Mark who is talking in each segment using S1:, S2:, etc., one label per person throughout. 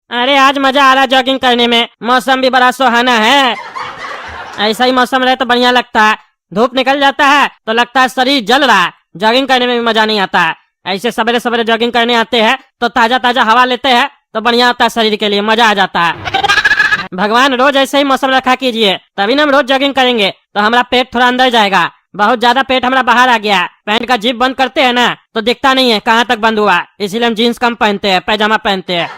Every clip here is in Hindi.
S1: अरे आज मजा आ रहा जॉगिंग करने में, मौसम भी बड़ा सुहाना है। ऐसा ही मौसम रहे तो बढ़िया लगता है। धूप निकल जाता है तो लगता है शरीर जल रहा है, जॉगिंग करने में भी मजा नहीं आता है। ऐसे सवेरे सवेरे जॉगिंग करने आते हैं तो ताजा ताजा हवा लेते हैं तो बढ़िया होता है, शरीर के लिए मजा आ जाता है। भगवान रोज ऐसे ही मौसम रखा कीजिए, तभी ना हम रोज जॉगिंग करेंगे तो हमारा पेट थोड़ा अंदर जाएगा। बहुत ज्यादा पेट हमारा बाहर आ गया। पैंट का जिप बंद करते हैं ना तो दिखता नहीं है कहाँ तक बंद हुआ, इसीलिए हम जीन्स कम पहनते हैं, पैजामा पहनते हैं।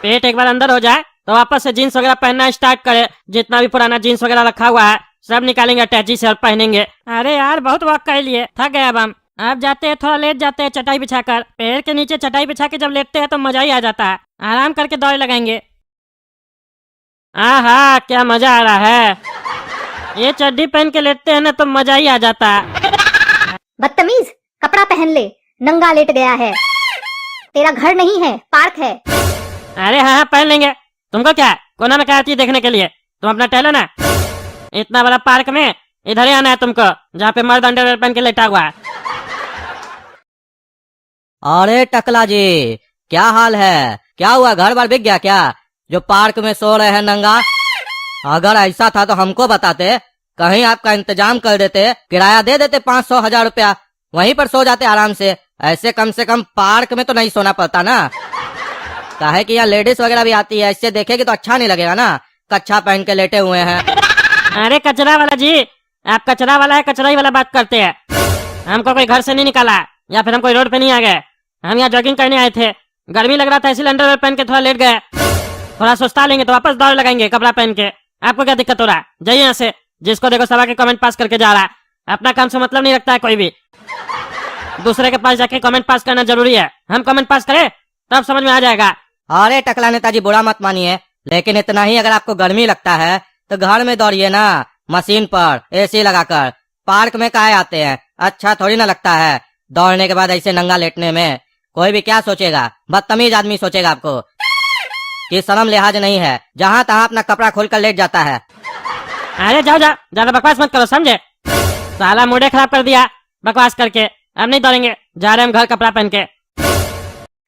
S1: पेट एक बार अंदर हो जाए तो वापस से जीन्स वगैरह पहनना स्टार्ट करे। जितना भी पुराना जीन्स वगैरह रखा हुआ है सब निकालेंगे अटैची से और पहनेंगे। अरे यार बहुत वॉक कर लिए, थक गए अब हम। आप जाते हैं थोड़ा लेट जाते हैं चटाई बिछाकर, पेड़ के नीचे चटाई बिछा के जब लेटते हैं तो मजा ही आ जाता है। आराम करके दौड़ लगाएंगे। आहा क्या मजा आ रहा है, ये चड्डी पहन के लेटते हैं ना तो मजा ही आ जाता है।
S2: बदतमीज, कपड़ा पहन ले, नंगा लेट गया है। तेरा घर नहीं है, पार्क है।
S1: अरे हाँ पहन लेंगे, तुमको क्या है? कोना में क्या आती है देखने के लिए? तुम अपना टहलो ना। इतना बड़ा पार्क में इधर ही आना है तुमको, जहाँ पे मर्द अंडरवेयर पहन के लेटा हुआ है।
S3: अरे टकला जी, क्या हाल है? क्या हुआ, घर बार बिक गया क्या जो पार्क में सो रहे हैं नंगा? अगर ऐसा था तो हमको बताते, कहीं आपका इंतजाम कर देते, किराया दे देते 500-1000 रुपया, वहीं पर सो जाते आराम से। ऐसे कम से कम पार्क में तो नहीं सोना पड़ता ना। काहे कि यहाँ लेडीज वगैरह भी आती है, इससे देखेगी तो अच्छा नहीं लगेगा ना, कच्छा पहन के लेटे हुए हैं।
S1: अरे कचरा वाला जी, आप कचरा वाला है, कचरा ही वाला बात करते हैं। हमको कोई घर से नहीं निकाला या फिर हम कोई रोड पे नहीं आ गए, हम यहाँ जॉगिंग करने आए थे। गर्मी लग रहा था इसलिए अंडरवेयर पहन के थोड़ा लेट गए। थोड़ा सुस्ता लेंगे तो वापस दौड़ लगाएंगे कपड़ा पहन के। आपको क्या दिक्कत हो रहा है? जाइए यहाँ से। जिसको देखो सभा के कमेंट पास करके जा रहा है, अपना काम से मतलब नहीं रखता है कोई भी। दूसरे के पास जाके कमेंट पास करना जरूरी है, हम कमेंट पास करें तब समझ में आ जाएगा।
S3: अरे टकला नेताजी बुरा मत मानिए, लेकिन इतना ही अगर आपको गर्मी लगता है तो घर में दौड़िए ना, मशीन पर एसी लगाकर। पार्क में काहे आते हैं, अच्छा थोड़ी ना लगता है दौड़ने के बाद ऐसे नंगा लेटने में। कोई भी क्या सोचेगा, बदतमीज आदमी सोचेगा आपको कि शर्म लिहाज नहीं है, जहाँ तहाँ अपना कपड़ा खोलकर लेट जाता है।
S1: अरे जाओ जाओ, ज्यादा बकवास मत करो समझे। साला मूड खराब कर दिया बकवास करके। अब नहीं दौड़ेंगे, जा रहे हम घर कपड़ा पहन के।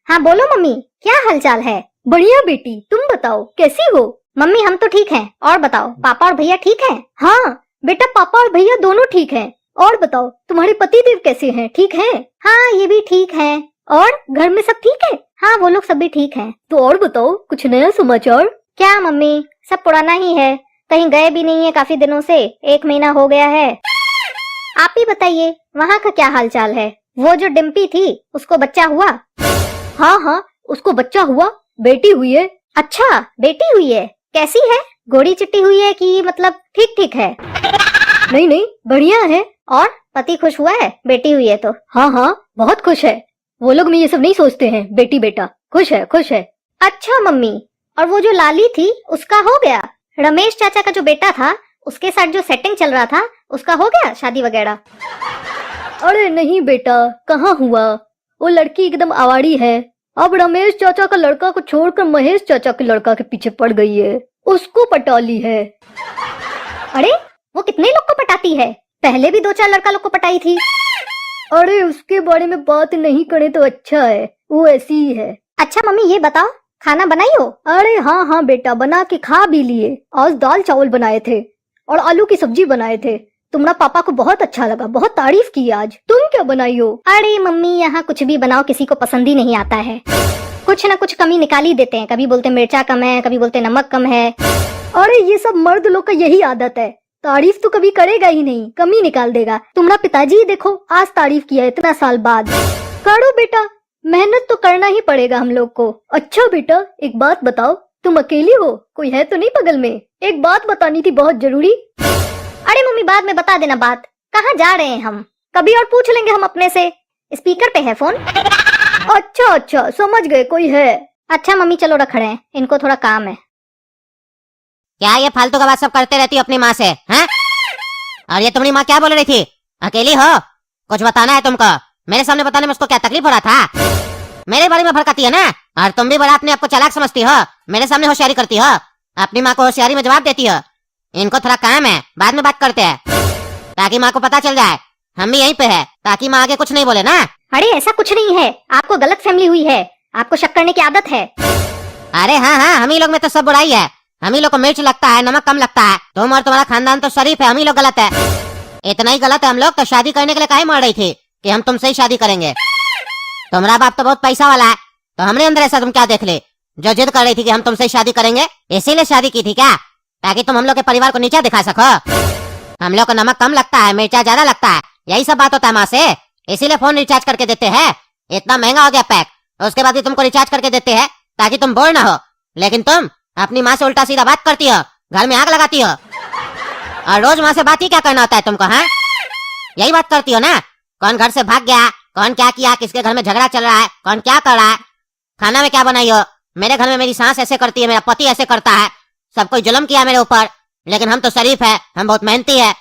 S2: हाँ बोलो मम्मी, क्या हालचाल है? बढ़िया बेटी, तुम बताओ कैसी हो? मम्मी हम तो ठीक हैं, और बताओ पापा और भैया ठीक हैं? हाँ बेटा, पापा और भैया दोनों ठीक हैं। और बताओ तुम्हारे पति देव कैसे हैं, ठीक हैं? हाँ ये भी ठीक हैं। और घर में सब ठीक है? हाँ वो लोग सब भी ठीक हैं। तो और बताओ कुछ नया समाचार? क्या मम्मी, सब पुराना ही है, कहीं गए भी नहीं है काफी दिनों से, 1 महीना हो गया है। आप ही बताइए वहाँ का क्या हालचाल है? वो जो डिम्पी थी उसको बच्चा हुआ? हाँ हाँ उसको बच्चा हुआ, बेटी हुई है। अच्छा बेटी हुई है, कैसी है? गोरी चिट्टी हुई है कि मतलब ठीक ठीक है? नहीं नहीं बढ़िया है। और पति खुश हुआ है बेटी हुई है तो? हाँ हाँ बहुत खुश है। वो लोग में ये सब नहीं सोचते हैं, बेटी बेटा, खुश है खुश है। अच्छा मम्मी, और वो जो लाली थी उसका हो गया? रमेश चाचा का जो बेटा था उसके साथ जो सेटिंग चल रहा था उसका हो गया शादी वगैरह? अरे नहीं बेटा, कहाँ हुआ, वो लड़की एकदम आवारी है। अब रमेश चाचा का लड़का को छोड़कर महेश चाचा के लड़का के पीछे पड़ गई है, उसको पटा ली है। अरे वो कितने लोग को पटाती है? पहले भी 2-4 लड़का लोग को पटाई थी। अरे उसके बारे में बात नहीं करे तो अच्छा है, वो ऐसी ही है। अच्छा मम्मी ये बताओ खाना बनाई हो? अरे हाँ हाँ बेटा, बना के खा भी लिए। आज दाल चावल बनाए थे और आलू की सब्जी बनाए थे। तुम्हारा पापा को बहुत अच्छा लगा, बहुत तारीफ की आज। तुम क्या बनाई हो? अरे मम्मी यहाँ कुछ भी बनाओ किसी को पसंद ही नहीं आता है, कुछ न कुछ कमी निकाल ही देते हैं। कभी बोलते मिर्चा कम है, कभी बोलते नमक कम है। अरे ये सब मर्द लोग का यही आदत है, तारीफ तो कभी करेगा ही नहीं, कमी निकाल देगा। तुम्हारा पिताजी देखो आज तारीफ किया इतना साल बाद। करो बेटा, मेहनत तो करना ही पड़ेगा हम लोग को। अच्छा बेटा एक बात बताओ, तुम अकेली हो, कोई है तो नहीं बगल में? एक बात बतानी थी बहुत जरूरी। अरे मम्मी बाद में बता देना बात, कहाँ जा रहे हैं हम, कभी और पूछ लेंगे हम अपने से। स्पीकर पे है फोन। अच्छा अच्छा समझ गए, कोई है। अच्छा मम्मी चलो रख रहे हैं, इनको थोड़ा काम है।
S4: क्या ये फालतू का बात सब करते रहती हो अपनी माँ से, हैं? और ये तुम्हारी माँ क्या बोल रही थी? अकेली हो, कुछ बताना है तुमको? मेरे सामने बताने में उसको क्या तकलीफ हो रहा था? मेरे बारे में भड़काती है ना, और तुम भी बड़ा अपने आप को चालाक समझती हो, मेरे सामने होशियारी करती हो, अपनी माँ को होशियारी में जवाब देती हो। इनको थोड़ा काम है, बाद में बात करते हैं, ताकि माँ को पता चल जाए हम भी यहीं पे है, ताकि माँ आगे कुछ नहीं बोले ना।
S2: अरे ऐसा कुछ नहीं है, आपको गलत फहमी हुई है, आपको शक करने की आदत है।
S4: अरे हाँ हाँ, हम ही लोग में तो सब बुराई है। हम ही लोग को मिर्च लगता है, नमक कम लगता है। तुम और तुम्हारा खानदान तो शरीफ है, हम ही लोग गलत है। इतना ही गलत है हम लोग तो शादी करने के लिए काहे मर रही थी कि हम तुमसे ही शादी करेंगे। तुम्हारा बाप तो बहुत पैसा वाला है, तो हमने अंदर ऐसा तुम क्या देख ले जो जिद कर रही थी कि हम तुमसे ही शादी करेंगे? इसीलिए शादी की थी क्या, ताकि तुम हम लोग के परिवार को नीचा दिखा सको? हम लोग को नमक कम लगता है, मिर्चा ज्यादा लगता है, यही सब बात होता है माँ से। इसीलिए फोन रिचार्ज करके देते हैं। इतना महंगा हो गया पैक, उसके बाद भी तुमको रिचार्ज करके देते हैं ताकि तुम बोर ना हो। लेकिन तुम अपनी माँ से उल्टा सीधा बात करती हो, घर में आग लगाती हो। और रोज माँ से बात ही क्या करना होता है तुमको? हाँ, यही बात करती हो ना। कौन घर से भाग गया, कौन क्या किया, किसके घर में झगड़ा चल रहा है, कौन क्या कर रहा है, खाना में क्या बनाई हो। मेरे घर में मेरी सास ऐसे करती है, मेरा पति ऐसे करता है, सब कोई जुल्म किया मेरे ऊपर। लेकिन हम तो शरीफ है, हम बहुत मेहनती है,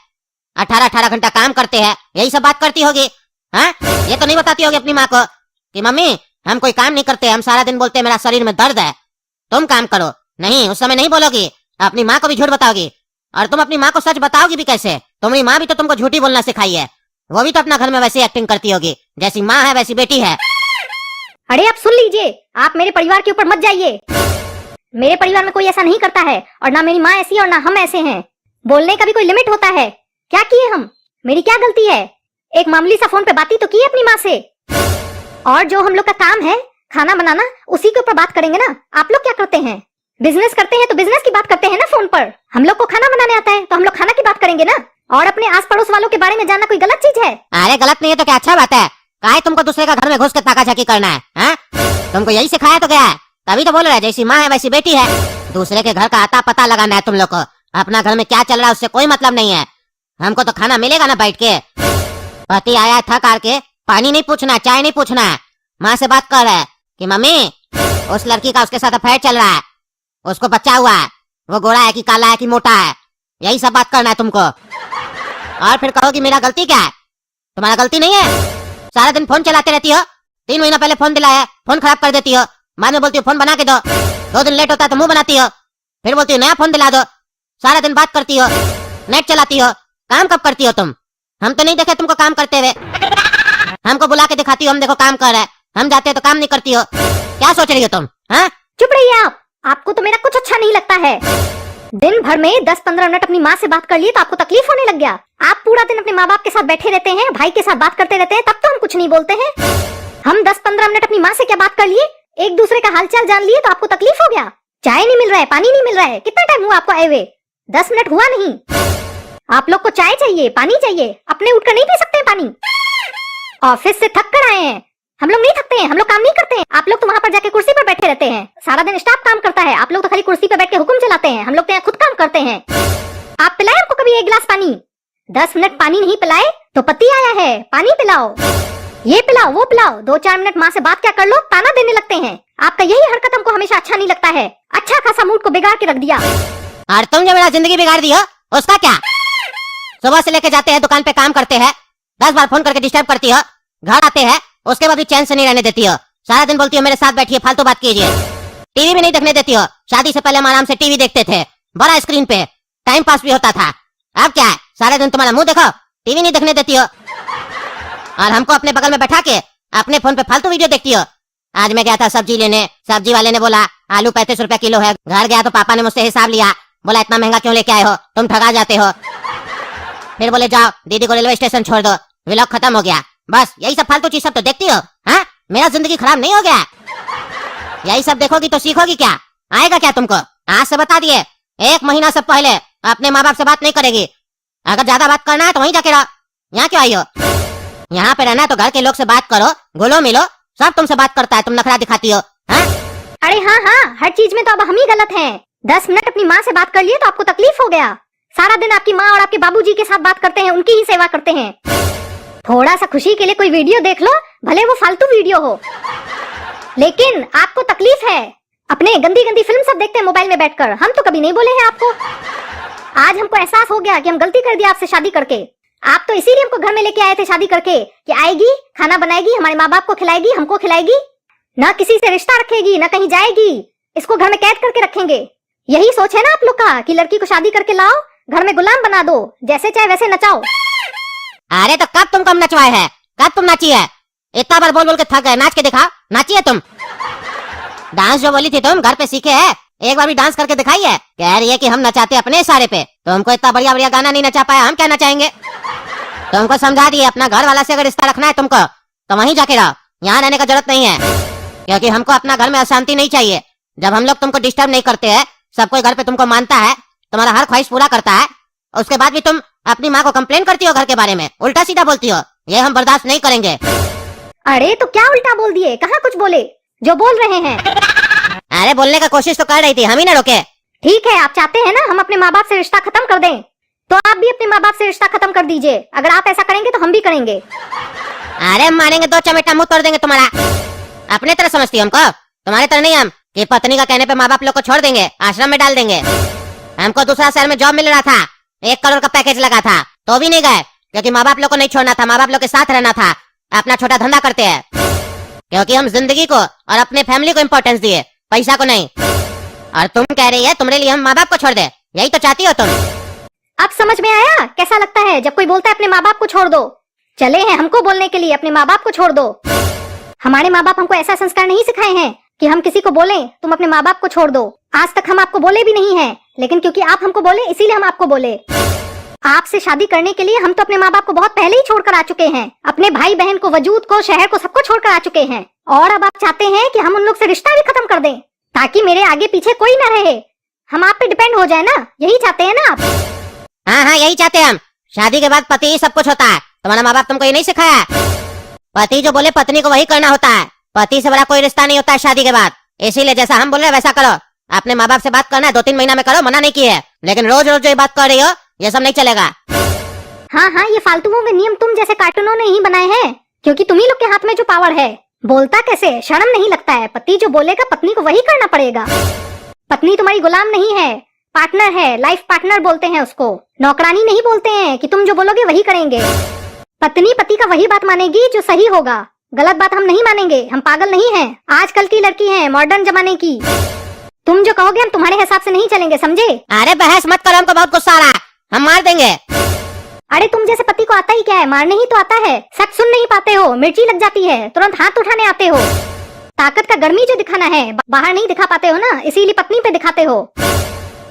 S4: 18-18 घंटा काम करते हैं। यही सब बात करती होगी। हाँ, ये तो नहीं बताती होगी अपनी माँ को कि मम्मी हम कोई काम नहीं करते, हम सारा दिन बोलते हैं मेरा शरीर में दर्द है, तुम काम करो। नहीं, उस समय नहीं बोलोगी, अपनी माँ को भी झूठ बताओगी। और तुम अपनी माँ को सच बताओगी भी कैसे? तुम्हारी माँ भी तो तुमको झूठी बोलना सिखाई है। वो भी तो अपना घर में वैसी एक्टिंग करती होगी, जैसी माँ है वैसी बेटी है।
S2: अरे आप सुन लीजिए, आप मेरे परिवार के ऊपर मत जाइए। मेरे परिवार में कोई ऐसा नहीं करता है, और ना मेरी माँ ऐसी और ना हम ऐसे हैं। बोलने का भी कोई लिमिट होता है। क्या किए हम? मेरी क्या गलती है? एक मामूली सा फोन पे बात ही तो की है अपनी माँ से। और जो हम लोग का काम है खाना बनाना, उसी के ऊपर बात करेंगे ना। आप लोग क्या करते हैं? बिजनेस करते हैं तो बिजनेस की बात करते हैं ना फोन पर। हम लोग को खाना बनाने आता है तो हम लोग खाना की बात करेंगे ना। और अपने आस पड़ोस वालों के बारे में जानना कोई गलत चीज है?
S4: अरे गलत नहीं है तो क्या अच्छा बात है। काहे तुमको दूसरे का घर में घुस के ताकाझाकी करना है? हाँ? तुमको यही सिखाया तो गया है, तभी तो बोल रहा है जैसी माँ है वैसी बेटी है। दूसरे के घर का आता पता लगाना है तुम लोग को। अपना घर में क्या चल रहा है उससे कोई मतलब नहीं है। हमको तो खाना मिलेगा ना बैठ के। पति आया थक हार के, पानी नहीं पूछना, चाय नहीं पूछना, माँ से बात कर रहा है कि मम्मी उस लड़की का उसके साथ अफेयर चल रहा है, उसको बच्चा हुआ है, वो गोरा है कि काला है कि मोटा है, यही सब बात करना है तुमको। और फिर कहो कि मेरा गलती क्या है? तुम्हारा गलती नहीं है। सारा दिन फोन चलाते रहती हो, 3 महीना पहले फोन दिलाया, फोन खराब कर देती हो, बाद में बोलती हो फोन बना के दो, 2 दिन लेट होता है तो मुंह बनाती हो, फिर बोलती हो नया फोन दिला दो। सारा दिन बात करती हो, नेट चलाती हो, काम कब करती हो तुम? हम तो नहीं देखे तुमको काम करते हुए। हमको बुला के दिखाती हो हम देखो काम कर रहे हैं, हम जाते हैं तो काम नहीं करती हो। क्या सोच रही हो तुम? हाँ,
S2: चुप रहिए आप। आपको तो मेरा कुछ अच्छा नहीं लगता है। दिन भर में 10-15 मिनट अपनी माँ से बात कर लिए तो आपको तकलीफ होने लग गया। आप पूरा दिन अपने माँ बाप के साथ बैठे रहते हैं, भाई के साथ बात करते रहते हैं, तब तो हम कुछ नहीं बोलते हैं। हम 10-15 मिनट अपनी माँ से क्या बात कर लिए, एक दूसरे का हालचाल जान लिए तो आपको तकलीफ हो गया। चाय नहीं मिल रहा है, पानी नहीं मिल रहा है। कितना टाइम हुआ आपको आए हुए? 10 मिनट हुआ नहीं। आप लोग को चाय चाहिए, पानी चाहिए, अपने उठकर नहीं पी सकते पानी? ऑफिस से थक कर आए हैं, हम लोग नहीं थकते हैं, हम लोग काम नहीं करते हैं। आप लोग तो वहाँ पर जाके कुर्सी पर बैठे रहते हैं, सारा दिन स्टाफ काम करता है, आप लोग तो खाली कुर्सी पर बैठ के हुक्म चलाते हैं। हम लोग तो यहाँ खुद काम करते हैं। आप पिलाए हमको कभी 1 गिलास पानी? 10 मिनट पानी नहीं पिलाए तो पति आया है, पानी पिलाओ, ये पिलाओ, वो पिलाओ। 2-4 मिनट माँ से बात क्या कर लो, ताना देने लगते हैं। आपका यही हरकत हमको हमेशा अच्छा नहीं लगता है। अच्छा खासा मूड को बिगाड़ के रख दिया।
S4: और तुम जो मेरा जिंदगी बिगाड़ दी हो उसका क्या? सुबह से लेके जाते हैं दुकान पे काम करते हैं, 10 बार फोन करके डिस्टर्ब करती हो, घर आते हैं उसके बाद भी चैन से नहीं रहने देती हो। सारा दिन बोलती हो मेरे साथ बैठिए, फालतू बात कीजिए, टीवी भी नहीं देखने देती हो। शादी से पहले हम आराम से टीवी देखते थे, बड़ा स्क्रीन पे, टाइम पास भी होता था। अब क्या है, सारे दिन तुम्हारा मुंह देखो, टीवी नहीं देखने देती हो, और हमको अपने बगल में बैठा के अपने फोन पे फालतू वीडियो देखती हो। आज मैं गया था सब्जी लेने, सब्जी वाले ने बोला आलू 35 रुपए किलो है। घर गया तो पापा ने मुझसे हिसाब लिया, बोला इतना महंगा क्यों लेके आए हो, तुम ठगा जाते हो। फिर बोले जाओ दीदी को रेलवे स्टेशन छोड़ दो, व्लॉग खत्म हो गया। बस यही सब फालतू चीज सब तो देखती हो। हाँ, मेरा जिंदगी खराब नहीं हो गया? यही सब देखोगी तो सीखोगी क्या? आएगा क्या तुमको? आज से बता दिए, 1 महीना से पहले अपने माँ बाप से बात नहीं करेगी। अगर ज्यादा बात करना है तो वहीं जाके रहो, यहाँ क्यों आई हो? यहाँ पे रहना है तो घर के लोग से बात करो, घुलो मिलो, सब तुमसे बात करता है, तुम नखरा दिखाती हो। हाँ?
S2: अरे हाँ हाँ, हर चीज में तो अब हम ही गलत हैं। 10 मिनट अपनी माँ से बात कर लिए तो आपको तकलीफ हो गया। सारा दिन आपकी माँ और आपके बाबूजी के साथ बात करते हैं, उनकी ही सेवा करते हैं। थोड़ा सा खुशी के लिए कोई वीडियो देख लो, भले वो फालतू वीडियो हो, लेकिन आपको तकलीफ है। अपने गंदी गंदी फिल्म सब देखते हैं मोबाइल में बैठकर। हम तो कभी नहीं बोले हैं आपको। आज हमको एहसास हो गया कि हम गलती कर दी आपसे शादी करके। आप तो इसीलिए हमको घर में लेके आए थे शादी करके कि आएगी, खाना बनाएगी, हमारे माँ बाप को खिलाएगी, हमको खिलाएगी, ना किसी से रिश्ता रखेगी, ना कहीं जाएगी, इसको घर में कैद करके रखेंगे। यही सोच है ना आप लोग का कि लड़की को शादी करके लाओ, घर में गुलाम बना दो, जैसे चाहे वैसे नचाओ।
S4: अरे तो कब तुम कम नचवाए है, कब तुम नाची है? इतना बार बोल बोल के थक गए, नाच के दिखाओ, नाची है तुम। डांस जो बोली थी तुम घर पे सीखे है, एक बार भी डांस करके दिखाई है। कह रही है कि हम नचाते अपने इशारे पे, तुमको इतना बढ़िया बढ़िया गाना नहीं नचा पाया, हम क्या नचाएंगे। तुमको समझा दिए, अपना घर वाला से अगर रिश्ता रखना है तुमको तो वहीं जाके रहो, यहाँ रहने का जरूरत नहीं है, क्योंकि हमको अपना घर में अशांति नहीं चाहिए। जब हम लोग तुमको डिस्टर्ब नहीं करते हैं, सब कोई घर पे तुमको मानता है, तुम्हारा हर ख्वाहिश पूरा करता है, उसके बाद भी तुम अपनी माँ को कंप्लेन करती हो घर के बारे में, उल्टा सीधा बोलती हो, ये हम बर्दाश्त नहीं करेंगे।
S2: अरे तो क्या उल्टा बोल दिए, कहाँ कुछ बोले, जो बोल रहे हैं।
S4: अरे बोलने का कोशिश तो कर रही थी, हम ही ना रोके।
S2: ठीक है, आप चाहते हैं ना हम अपने माँ बाप से रिश्ता खत्म कर दें, तो आप भी अपने माँ बाप से रिश्ता खत्म कर दीजिए। अगर आप ऐसा करेंगे तो हम भी करेंगे।
S4: अरे मारेंगे, दो चमेटा मुंह तोड़ देंगे तुम्हारा। अपने तरह समझती हो हमको, तुम्हारे तरह नहीं हम कि पत्नी का कहने पे माँ बाप लोग को छोड़ देंगे, आश्रम में डाल देंगे। हमको दूसरा शहर में जॉब मिल रहा था, 1 करोड़ का पैकेज लगा था, तो भी नहीं गए, क्योंकि माँ बाप लोग को नहीं छोड़ना था, माँ बाप लोग के साथ रहना था। अपना छोटा धंधा करते हैं, क्योंकि हम जिंदगी को और अपने फैमिली को इम्पोर्टेंस दिए, पैसा को नहीं। और तुम कह रही है तुम्हारे लिए हम माँ बाप को छोड़ दे, यही तो चाहती हो तुम।
S2: अब समझ में आया कैसा लगता है जब कोई बोलता है अपने माँ बाप को छोड़ दो। चले हैं हमको बोलने के लिए अपने माँ बाप को छोड़ दो। हमारे माँ बाप हमको ऐसा संस्कार नहीं सिखाए हैं कि हम किसी को बोले तुम अपने माँ बाप को छोड़ दो। आज तक हम आपको बोले भी नहीं है, लेकिन क्योंकि आप हमको बोले इसीलिए हम आपको बोले। आपसे शादी करने के लिए हम तो अपने माँ बाप को बहुत पहले ही छोड़कर आ चुके हैं, अपने भाई बहन को, वजूद को, शहर को, सबको छोड़कर आ चुके हैं। और अब आप चाहते हैं कि हम उन लोग से रिश्ता भी खत्म कर दें, ताकि मेरे आगे पीछे कोई न रहे, हम आप पे डिपेंड हो जाए ना, यही चाहते हैं ना आप।
S4: हाँ हाँ, यही चाहते हैं हम। शादी के बाद पति ही सब कुछ होता है, तुम्हारा माँ बाप तुमको ये नहीं सिखाया। पति जो बोले पत्नी को वही करना होता है, पति से बड़ा कोई रिश्ता नहीं होता है शादी के बाद। इसीलिए जैसा हम बोल रहे हैं वैसा करो। अपने माँ बाप से बात करना है 2-3 महीना में करो, मना नहीं की है, लेकिन रोज रोज जो ये बात कर रही हो ये सब नहीं चलेगा।
S2: हाँ हाँ, ये फालतुओं के नियम तुम जैसे कार्टूनों ने ही बनाए हैं, क्योंकि तुम्ही लोग के हाथ में जो पावर है। बोलता कैसे, शर्म नहीं लगता है। पति जो बोलेगा पत्नी को वही करना पड़ेगा। पत्नी तुम्हारी गुलाम नहीं है, पार्टनर है, लाइफ पार्टनर बोलते हैं उसको। नौकरानी नहीं बोलते हैं कि तुम जो बोलोगे वही करेंगे। पत्नी पति का वही बात मानेगी जो सही होगा, गलत बात हम नहीं मानेंगे। हम पागल नहीं हैं, आजकल की लड़की हैं, मॉडर्न जमाने की। तुम जो कहोगे हम तुम्हारे हिसाब से नहीं चलेंगे, समझे।
S4: अरे बहस मत करो, हमको बहुत गुस्सा आ रहा है, हम मार देंगे।
S2: अरे तुम जैसे पति को आता ही क्या है, मारने ही तो आता है। सच सुन नहीं पाते हो, मिर्ची लग जाती है, तुरंत हाथ उठाने आते हो। ताकत का गर्मी जो दिखाना है बाहर नहीं दिखा पाते हो ना, इसीलिए पत्नी पे दिखाते हो।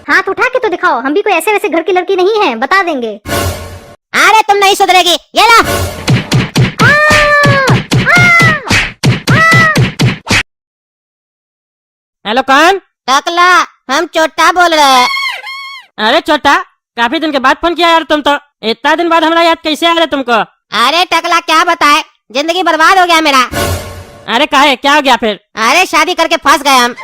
S2: हाथ उठा के तो दिखाओ, हम भी कोई ऐसे वैसे घर की लड़की नहीं है, बता देंगे।
S4: अरे तुम नहीं सुधरेगी, ये ला।
S1: हेलो कौन?
S4: टकला, हम चोटा बोल रहे हैं।
S1: अरे छोटा, काफी दिन के बाद फोन किया यार तुम तो। इतना दिन बाद हमारा याद कैसे आ रहा तुमको?
S4: अरे टकला क्या बताए, जिंदगी बर्बाद हो गया मेरा।
S1: अरे काहे, क्या हो गया फिर?
S4: अरे शादी करके फंस गए हम।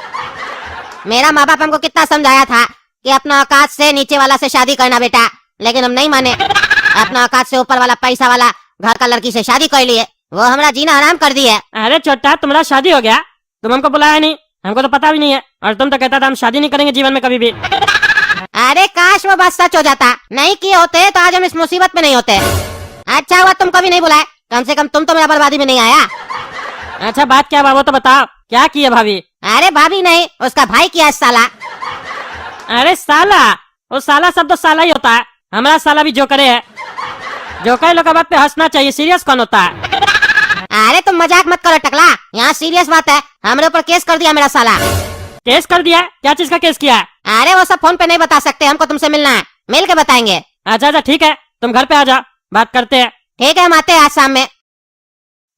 S4: मेरा माँ बाप हमको कितना समझाया था कि अपना औकात से नीचे वाला से शादी करना बेटा, लेकिन हम नहीं माने। अपना औकात से ऊपर वाला पैसा वाला घर का लड़की से शादी कर लिए, वो हमारा जीना आराम कर दिए।
S1: अरे छोटा, तुम्हारा शादी हो गया? तुम हमको बुलाया नहीं, हमको तो पता भी नहीं है। और तुम तो कहता था हम शादी नहीं करेंगे जीवन में कभी भी।
S4: अरे काश वो बात सच हो जाता, नहीं किए होते तो आज हम इस मुसीबत में नहीं होते। अच्छा हुआ तुम कभी नहीं बुलाए, कम से कम तुम तो मेरा बर्बादी में नहीं आया।
S1: अच्छा बात क्या हुआ वो तो बताओ, क्या किया भाभी?
S4: अरे भाभी नहीं, उसका भाई किया है साला।
S1: अरे साला, वो साला सब तो साला ही होता है। हमारा साला भी जोकरे है। जोकर लोग बात पे हंसना चाहिए, सीरियस कौन होता है?
S4: अरे तुम मजाक मत करो टकला, यहाँ सीरियस बात है। हमारे ऊपर केस कर दिया मेरा साला।
S1: केस कर दिया? क्या चीज का केस किया?
S4: अरे वो सब फोन पे नहीं बता सकते, हमको तुमसे मिलना है, मिल के बताएंगे।
S1: अच्छा अच्छा ठीक है, तुम घर पे आ जाओ, बात करते हैं।
S4: ठीक है, हम आते हैं आज शाम में।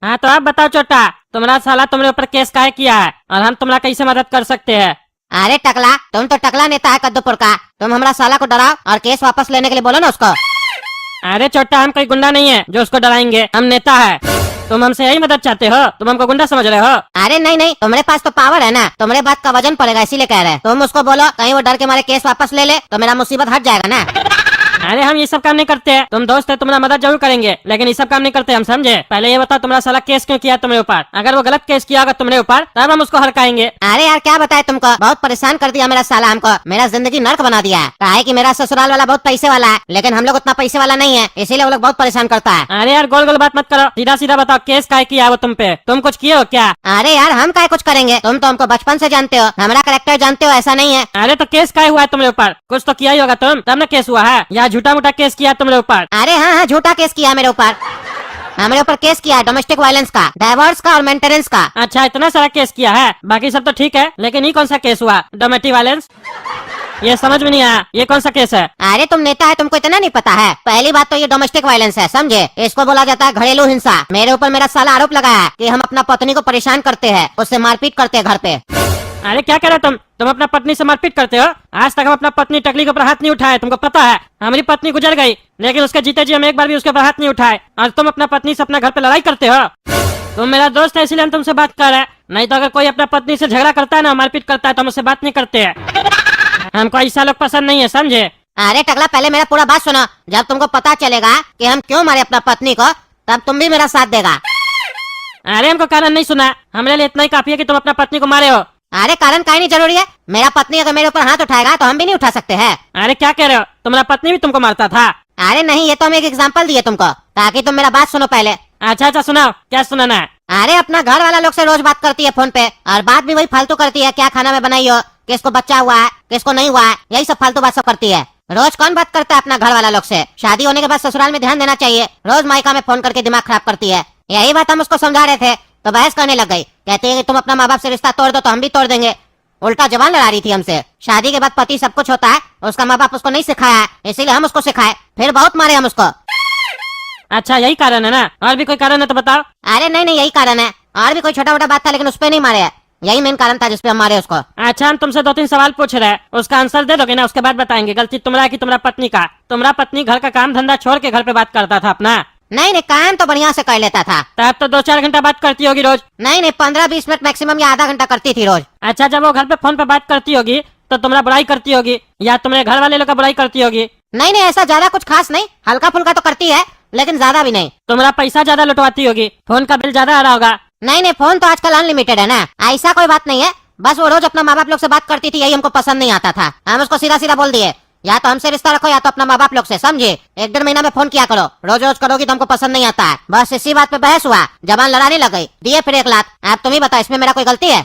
S1: हाँ तो आप बताओ छोटा, तुम्हारा साला तुम्हारे ऊपर केस काहे किया है और हम तुम्हारा कैसे मदद कर सकते हैं?
S4: अरे टकला, तुम तो टकला नेता है कद्दूपुर का, तुम हमारा साला को डराओ और केस वापस लेने के लिए बोलो ना उसको।
S1: अरे छोटा, हम कोई गुंडा नहीं है जो उसको डराएंगे, हम नेता है। तुम हमसे यही मदद चाहते हो? तुम हमको गुंडा समझ रहे हो?
S4: अरे नहीं नहीं, तुम्हारे पास तो पावर है ना, तुम्हारे बात का वजन पड़ेगा, इसीलिए कह रहे हैं। तुम उसको बोलो कहीं वो डर के मारे केस वापस ले ले तो मेरा मुसीबत हट जाएगा ना।
S1: अरे हम ये सब काम नहीं करते हैं, तुम दोस्त है, तुम्हारा मदद जरूर करेंगे, लेकिन ये सब काम नहीं करते हम, समझे? पहले ये बताओ तुम्हारा साला केस क्यों किया तुम्हारे ऊपर? अगर वो गलत केस किया होगा तुम्हारे ऊपर तब हम उसको हरकाएंगे।
S4: अरे यार क्या बताए तुमको, बहुत परेशान कर दिया मेरा साला हमको, मेरा जिंदगी नर्क बना दिया है। कहा है कि मेरा ससुराल वाला बहुत पैसे वाला है, लेकिन हम लोग उतना पैसे वाला नहीं है, इसीलिए वो लोग बहुत परेशान करता है।
S1: अरे यार गोल गोल बात मत करो, सीधा सीधा बताओ केस काहे किया वो तुम पे? तुम कुछ किए हो क्या?
S4: अरे यार हम क्या कुछ करेंगे, तुम तो हमको बचपन से जानते हो, हमारा करेक्टर जानते हो, ऐसा नहीं है।
S1: अरे तो केस काहे हुआ है तुम्हारे ऊपर? कुछ तो किया ही होगा तुम, तब ना केस हुआ है, या झूठा मूठा केस किया तुम्हारे ऊपर?
S4: अरे हाँ हाँ, झूठा केस किया मेरे ऊपर। हमारे ऊपर केस किया है डोमेस्टिक वायलेंस का, डाइवोर्स का और मेंटेनेंस का।
S1: अच्छा, इतना सारा केस किया है, बाकी सब तो ठीक है, लेकिन ये कौन सा केस हुआ, डोमेस्टिक वायलेंस? ये समझ में नहीं आया, ये कौन सा केस है?
S4: अरे तुम नेता है, तुमको इतना नहीं पता है। पहली बात तो ये डोमेस्टिक वायलेंस है, समझे? इसको बोला जाता है घरेलू हिंसा। मेरे ऊपर मेरा साला आरोप लगाया है कि हम अपना पत्नी को परेशान करते हैं, उससे मारपीट करते हैं घर पे।
S1: अरे क्या कह रहे हो तुम अपना पत्नी से मारपीट करते हो? आज तक हम अपना पत्नी टकली के ऊपर हाथ नहीं उठाए, तुमको पता है। हमारी पत्नी गुजर गई, लेकिन उसके जीते जी हम एक बार भी उसके ऊपर हाथ नहीं उठाए, और तुम अपना पत्नी से अपना घर पे लड़ाई करते हो। तुम मेरा दोस्त है, इसीलिए हम तुमसे बात कर रहे हैं, नहीं तो अगर कोई अपना पत्नी से झगड़ा करता है ना, मारपीट करता है, तो हम उससे बात नहीं करते हैं। हमको ऐसा लोग पसंद नहीं है, समझे?
S4: अरे टकला, पहले मेरा पूरा बात सुनो। जब तुमको पता चलेगा कि हम क्यों मारे अपना पत्नी को, तब तुम भी मेरा साथ देगा।
S1: अरे हमको कारण नहीं सुना, हमारे लिए इतना ही काफी है कि तुम अपना पत्नी को मारे हो।
S4: अरे कारण काहे नहीं जरूरी है। मेरा पत्नी अगर मेरे ऊपर हाथ उठाएगा तो हम भी नहीं उठा सकते हैं।
S1: अरे क्या कह रहे हो, तुम्हारा पत्नी भी तुमको मारता था?
S4: अरे नहीं, ये तो हम एक एग्जांपल दिए तुमको, ताकि तुम मेरा बात सुनो पहले।
S1: अच्छा सुनाओ, क्या सुनाना है?
S4: अरे अपना घर वाला लोग से रोज बात करती है फोन पे, और बात भी वही फालतू करती है, क्या खाना में बनाई हो, किसको बच्चा हुआ है, किसको नहीं हुआ है, यही सब फालतू बात सब करती है। रोज कौन बात करता है अपना घर वाला लोग से? शादी होने के बाद ससुराल में ध्यान देना चाहिए। रोज मायका में फोन करके दिमाग खराब करती है। यही बात हम उसको समझा रहे थे तो बहस करने लग गई। कहती है कि तुम अपना माँ बाप से रिश्ता तोड़ दो तो हम भी तोड़ देंगे। उल्टा जवान लड़ा रही थी हमसे। शादी के बाद पति सब कुछ होता है, उसका माँ बाप उसको नहीं सिखाया है, इसीलिए हम उसको सिखाए, फिर बहुत मारे हम उसको।
S1: अच्छा यही कारण है ना? और भी कोई कारण है तो बताओ।
S4: अरे नहीं, यही कारण है। और भी कोई छोटा मोटा बात था, लेकिन उस पर नहीं मारे है। यही मेन कारण था जिसपे हम मारे उसको।
S1: अच्छा, हम तुमसे 2-3 सवाल पूछ रहे हैं, उसका आंसर दे दोगे ना? उसके बाद बताएंगे गलती तुम्हारा है कि तुम्हारा पत्नी का। तुम्हारा पत्नी घर का काम धंधा छोड़ के घर पे बात करता था अपना?
S4: नहीं, काम तो बढ़िया से कर लेता था।
S1: तब तो 2-4 घंटा बात करती होगी रोज?
S4: नहीं, 15-20 मिनट मैक्सिमम या आधा घंटा करती थी रोज।
S1: अच्छा, जब वो घर पे फोन पे बात करती होगी तो तुम्हारा बुराई करती होगी या तुम्हारे घर वाले लोग का बुराई करती होगी?
S4: नहीं, ऐसा ज्यादा कुछ खास नहीं, हल्का फुल्का तो करती है, लेकिन ज्यादा भी नहीं।
S1: तुम्हारा पैसा ज्यादा लुटवाती होगी, फोन का बिल ज्यादा आ रहा होगा?
S4: नहीं, फोन तो आजकल अनलिमिटेड है ना, ऐसा कोई बात नहीं है। बस वो रोज अपना माँ बाप लोग से बात करती थी, यही हमको पसंद नहीं आता था। हम उसको सीधा सीधा बोल दिए, या तो हमसे रिश्ता रखो या तो अपना माँ बाप लोग से, समझे? 1-1.5 महीना में फोन किया करो, रोज रोज करोगी तो हमको पसंद नहीं आता है। बस इसी बात पे बहस हुआ, जबान लड़ाने लग गई, दिए फिर 1 लाख। आप तुम ही बताओ, इसमें मेरा कोई गलती है?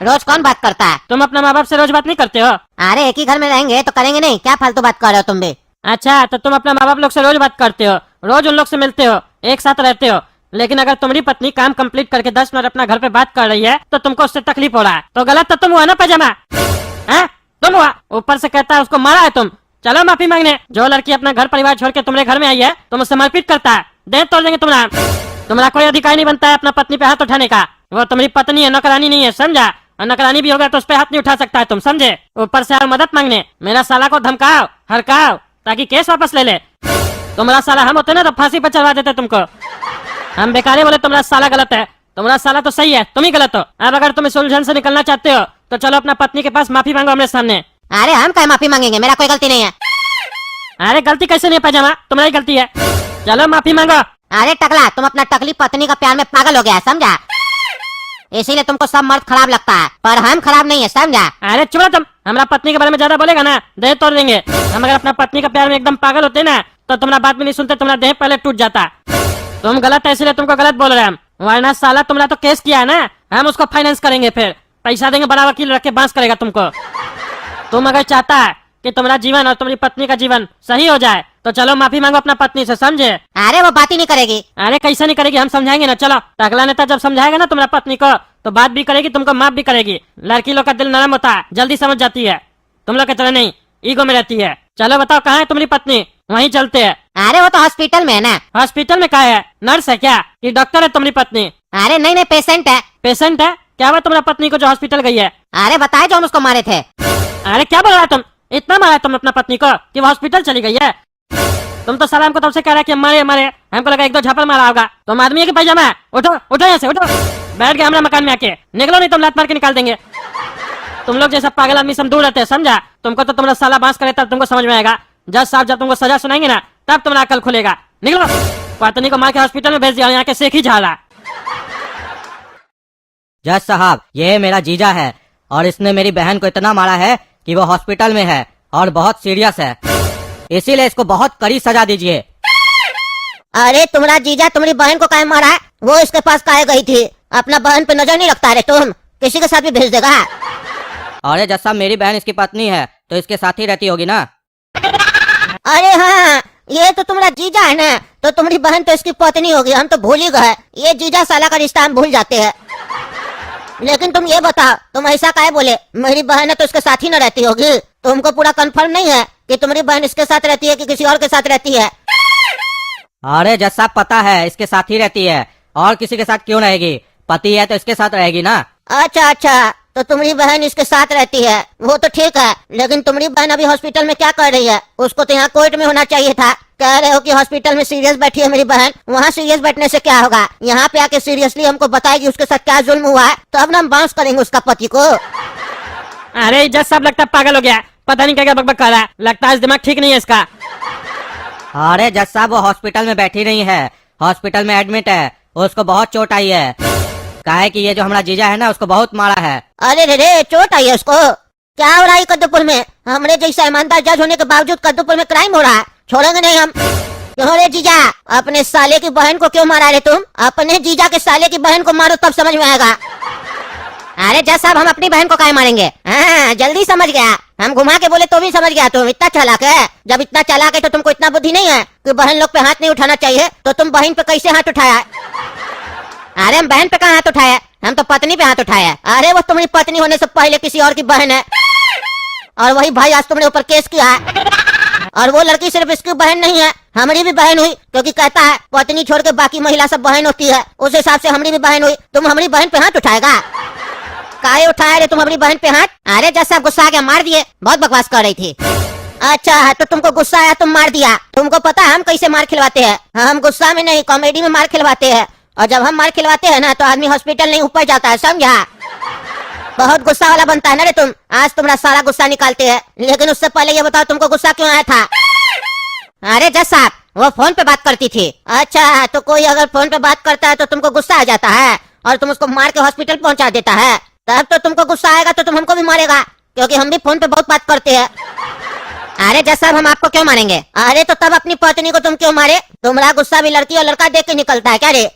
S4: रोज कौन बात करता है?
S1: तुम अपना माँ बाप से रोज बात नहीं करते हो?
S4: अरे एक ही घर में रहेंगे तो करेंगे नहीं, क्या फालतू बात कर रहे हो तुम भी?
S1: अच्छा, तो तुम अपना माँ बाप लोग से रोज बात करते हो, रोज उन लोग से मिलते हो, एक साथ रहते हो, लेकिन अगर तुम्हारी पत्नी काम कंप्लीट करके 10 मिनट अपना घर पे बात कर रही है तो तुमको उससे तकलीफ हो रहा है, तो गलत तो तुम हुआ ना पैजामा? हैं? तुम हुआ, ऊपर से कहता है उसको मारा है तुम। चलो माफी मांगने। जो लड़की अपना घर परिवार छोड़ के तुम्हारे घर में आई है, तुम उससे मारपीट करता है, दे तोड़ देंगे तुम्हारा कोई अधिकार नहीं बनता है अपना पत्नी पे हाथ उठाने का। वो तुम्हारी पत्नी है, नौकरानी नहीं है, समझा? और नौकरानी भी होगा तो उस पे हाथ नहीं उठा सकता है तुम, समझे? ऊपर से और मदद मांगने मेरा साला को धमकाओ, हड़काओ, ताकि केस वापस ले ले। तुम्हारा साला हम होते ना तो फांसी पर चढ़वा देते तुमको। हम बेकारे बोले तुम्हारा साला गलत है, तुम्हारा साला तो सही है, तुम ही गलत हो। अब अगर तुम इस उलझन से निकलना चाहते हो तो चलो अपना पत्नी के पास माफी मांगो हमारे सामने।
S4: अरे हम क्या माफी मांगेंगे, मेरा कोई गलती नहीं है।
S1: अरे गलती कैसे नहीं है पैजामा, तुम्हारी गलती है, चलो माफी मांगो।
S4: अरे टकला, तुम अपना टकली पत्नी का प्यार में पागल हो गया है, समझा? इसीलिए तुमको सब मर्द खराब लगता है, पर हम खराब नहीं है, समझा?
S1: अरे चुप रहो तुम, हमारा पत्नी के बारे में ज्यादा बोलेगा ना दे तोड़ देंगे। हम अगर अपना पत्नी का प्यार में एकदम पागल होते ना तो तुम्हारा बात भी नहीं सुनते, तुम्हारा देह पहले टूट जाता। तुम गलत है इसलिए तुमको गलत बोल रहे हैं हम, वरना साला तुमने तो केस किया है ना, हम उसको फाइनेंस करेंगे, फिर पैसा देंगे, बड़ा वकील रख के बांस करेगा तुमको। तुम अगर चाहता है कि तुम्हारा जीवन और तुम्हारी पत्नी का जीवन सही हो जाए तो चलो माफी मांगो अपना पत्नी से, समझे?
S4: अरे वो बात ही नहीं करेगी।
S1: अरे कैसे नहीं करेगी, हम समझाएंगे ना। चलो, टकला नेता जब समझाएगा ना तुम्हारा पत्नी को तो बात भी करेगी, तुमको माफ भी करेगी। लड़की लोग का दिल नरम होता है, जल्दी समझ जाती है, तुम लोग की तरह नहीं ईगो में रहती है। चलो बताओ कहाँ है तुम्हारी पत्नी, वहीं चलते हैं।
S4: अरे वो तो हॉस्पिटल में है ना।
S1: हॉस्पिटल में क्या है, नर्स है क्या कि डॉक्टर है तुम्हारी पत्नी?
S4: अरे नहीं, पेशेंट है।
S1: पेशेंट है? क्या हुआ तुम्हारा पत्नी को जो हॉस्पिटल गई है?
S4: अरे बताए जो हम उसको मारे थे।
S1: अरे क्या बोल रहा है तुम, इतना मारा तुम अपना पत्नी को कि वो हॉस्पिटल चली गई है? तुम तो साला हमको तब से कह रहा है कि मारे, हमको लगा 1-2 झापड़ मारा होगा। तुम आदमी है कि पैजामा है? उठो यहाँ से, उठो, बैठ गए हमारे मकान में आके, निकलो नहीं तुम लात मार के निकाल देंगे। तुम लोग जैसा पागल आदमी से हम दूर रहते हैं, समझा? तुमको तो तुम्हारा साला बांस करे तब तुमको समझ में आएगा। जज साहब जब तुमको सजा सुनाएंगे ना तब तुम्हारा अकल खुलेगा। निकलो, पत्नी को मार के हॉस्पिटल में भेज दिया, यहाँ के सेख ही झाड़ा।
S3: जज साहब, ये मेरा जीजा है और इसने मेरी बहन को इतना मारा है कि वो हॉस्पिटल में है और बहुत सीरियस है, इसीलिए इसको बहुत कड़ी सजा दीजिए।
S4: अरे तुम्हारा जीजा तुम्हारी बहन को काहे मारा है? वो इसके पास काहे गई थी? अपना बहन पे नजर नहीं रखता रे तुम, किसी के साथ भी भेज देगा।
S3: अरे जज साहब, मेरी बहन इसकी पत्नी है तो इसके साथ ही रहती होगी ना।
S4: अरे हाँ, ये तो तुम्हारा जीजा है ना, तो तुम्हारी बहन तो इसकी पत्नी होगी, हम तो भूल ही गए। ये जीजा साला का रिश्ता हम भूल जाते हैं। लेकिन तुम ये बताओ, तुम ऐसा काहे बोले? मेरी बहन है तो इसके साथ ही न रहती होगी? तुमको पूरा कंफर्म नहीं है कि तुम्हारी बहन इसके साथ रहती है कि किसी और के साथ रहती है?
S3: अरे जज साहब पता है इसके साथ ही रहती है, और किसी के साथ क्यों रहेगी? पति है तो इसके साथ रहेगी ना।
S4: अच्छा अच्छा, तो तुम्हारी बहन इसके साथ रहती है, वो तो ठीक है। लेकिन तुम्हारी बहन अभी हॉस्पिटल में क्या कर रही है? उसको तो यहाँ कोर्ट में होना चाहिए था। कह रहे हो कि हॉस्पिटल में सीरियस बैठी है मेरी बहन, वहाँ सीरियस बैठने से क्या होगा? यहाँ पे आके सीरियसली हमको बताएगी उसके साथ क्या जुल्म हुआ है, तब हम बाउंस करेंगे उसका पति को।
S1: अरे जज साहब लगता है पागल हो गया, पता नहीं क्या क्या बकबक कर रहा है, लगता है दिमाग ठीक नहीं है इसका।
S3: अरे जज साहब वो हॉस्पिटल में बैठी नहीं है, हॉस्पिटल में एडमिट है। उसको बहुत चोट आई है, काहे कि ये जो हमारा जीजा है ना उसको बहुत मारा है।
S4: अरे रे रे, चोट आई है उसको? क्या हो रहा है कद्दूपुर में? हमरे जैसा ईमानदार जज होने के बावजूद कद्दूपुर में क्राइम हो रहा है, छोड़ेंगे नहीं हम। क्यों रे जीजा, अपने साले की बहन को क्यों मारा रे तुम? अपने जीजा के साले की बहन को मारो तब समझ में आएगा। अरे जज साहब हम अपनी बहन को काहे मारेंगे? हाँ जल्दी समझ गया, हम घुमा के बोले तो भी समझ गया। तुम इतना चालाक है? जब इतना चालाक है तो तुमको इतना बुद्धि नहीं है कि बहन लोग पे हाथ नहीं उठाना चाहिए, तो तुम बहन पे कैसे हाथ उठाया? अरे हम बहन पे कहाँ हाथ उठाया, हम तो पत्नी पे हाथ उठाया। अरे वो तुम्हारी पत्नी होने से पहले किसी और की बहन है, और वही भाई आज तुमने ऊपर केस किया है। और वो लड़की सिर्फ इसकी बहन नहीं है, हमारी भी बहन हुई, क्योंकि कहता है पत्नी छोड़ के बाकी महिला सब बहन होती है, उस हिसाब से हमारी भी बहन हुई। तुम हमारी बहन पे हाथ उठाएगा? काहे उठाया रे तुम हमारी बहन पे हाथ? अरे जैसा गुस्सा आ गया मार दिए, बहुत बकवास कर रही थी। अच्छा तो तुमको गुस्सा आया तुम मार दिया। तुमको पता है हम कैसे मार खिलवाते हैं? हम गुस्सा में नहीं, कॉमेडी में मार खिलवाते हैं। और जब हम मार खिलवाते हैं ना तो आदमी हॉस्पिटल नहीं ऊपर जाता है, समझा? बहुत गुस्सा वाला बनता है ना रे तुम। आज तुम्हारा सारा गुस्सा निकालते हैं, लेकिन उससे पहले ये बताओ तुमको गुस्सा क्यों आया था? अरे जज साहब वो फोन पे बात करती थी। अच्छा तो कोई अगर फोन पे बात करता है तो तुमको गुस्सा आ जाता है और तुम उसको मार के हॉस्पिटल पहुंचा देता है, तब तो तुमको गुस्सा आएगा तो तुम हमको भी मारेगा, क्योंकि हम भी फोन पे बहुत बात करते हैं। अरे जज साहब हम आपको क्यों मारेंगे? अरे तो तब अपनी पत्नी को तुम क्यों मारे? तुम्हारा गुस्सा भी लड़की और लड़का देख के निकलता है क्या रे?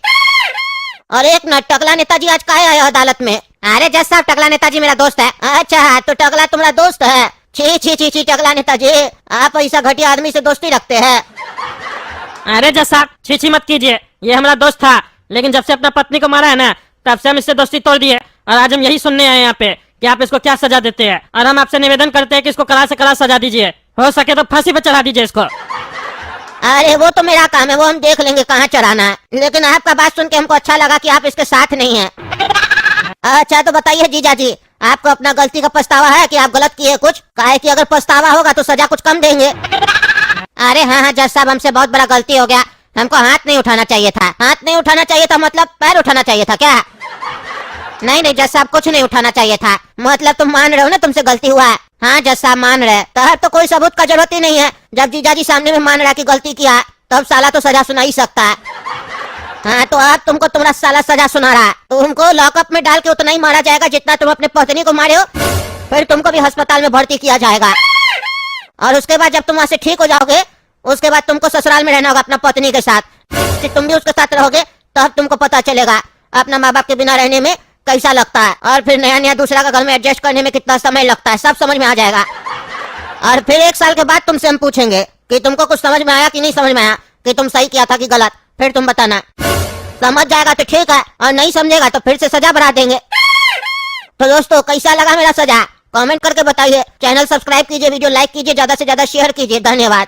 S4: और एक मिनट, टकला नेताजी आज काहे आए अदालत में? अरे जज साहब टकला नेताजी मेरा दोस्त है। अच्छा तो टकला तुम्हारा दोस्त है? छी छी छी छी टकला नेताजी, आप ऐसा घटिया आदमी से दोस्ती रखते हैं?
S1: अरे जज साहब छीछी मत कीजिए, ये हमारा दोस्त था, लेकिन जब से अपना पत्नी को मारा है ना तब से हम इससे दोस्ती तोड़ दिए, और आज हम यही सुनने आए यहाँ पे कि आप इसको क्या सजा देते हैं। और हम आपसे निवेदन करते हैं कि इसको कड़ा से कड़ा सजा दीजिए, हो सके तो फांसी पे चढ़ा दीजिए इसको।
S4: अरे वो तो मेरा काम है, वो हम देख लेंगे कहाँ चढ़ाना है, लेकिन आपका बात सुन के हमको अच्छा लगा कि आप इसके साथ नहीं हैं। अच्छा तो बताइए जीजा जी, आपको अपना गलती का पछतावा है कि आप गलत किए कुछ? काहे कि अगर पछतावा होगा तो सजा कुछ कम देंगे। अरे हाँ जज साहब हमसे बहुत बड़ा गलती हो गया, हमको हाथ नहीं उठाना चाहिए था। हाथ नहीं उठाना चाहिए था मतलब पैर उठाना चाहिए था क्या? नहीं नहीं जज साहब कुछ नहीं उठाना चाहिए था। मतलब तुम मान रहे हो ना तुमसे गलती हुआ है? हाँ जज साहब मान रहे, तब तो कोई सबूत का जरूरत ही नहीं है। जब जीजा जी सामने में मान रहा कि गलती किया तब साला तो सजा सुना ही सकता है। हाँ तो अब तुमको तुम्हारा साला सजा सुना रहा है, तुमको लॉकअप में डाल के उतना ही मारा जाएगा जितना तुम अपने पत्नी को मारे हो, फिर तुमको भी अस्पताल में भर्ती किया जाएगा। और उसके बाद जब तुम वहाँ से ठीक हो जाओगे, उसके बाद तुमको ससुराल में रहना होगा अपना पत्नी के साथ। तुम भी उसके साथ रहोगे तब तुमको पता चलेगा अपना माँ बाप के बिना रहने में कैसा लगता है, और फिर नया नया दूसरा का घर में एडजस्ट करने में कितना समय लगता है, सब समझ में आ जाएगा। और फिर 1 साल के बाद तुमसे हम पूछेंगे कि तुमको कुछ समझ में आया कि नहीं समझ में आया, कि तुम सही किया था कि गलत, फिर तुम बताना। समझ जाएगा तो ठीक है, और नहीं समझेगा तो फिर से सजा बढ़ा देंगे। तो दोस्तों कैसा लगा मेरा सजा? कमेंट करके बताइए। चैनल सब्सक्राइब कीजिए, वीडियो लाइक कीजिए, ज्यादा से ज्यादा शेयर कीजिए। धन्यवाद।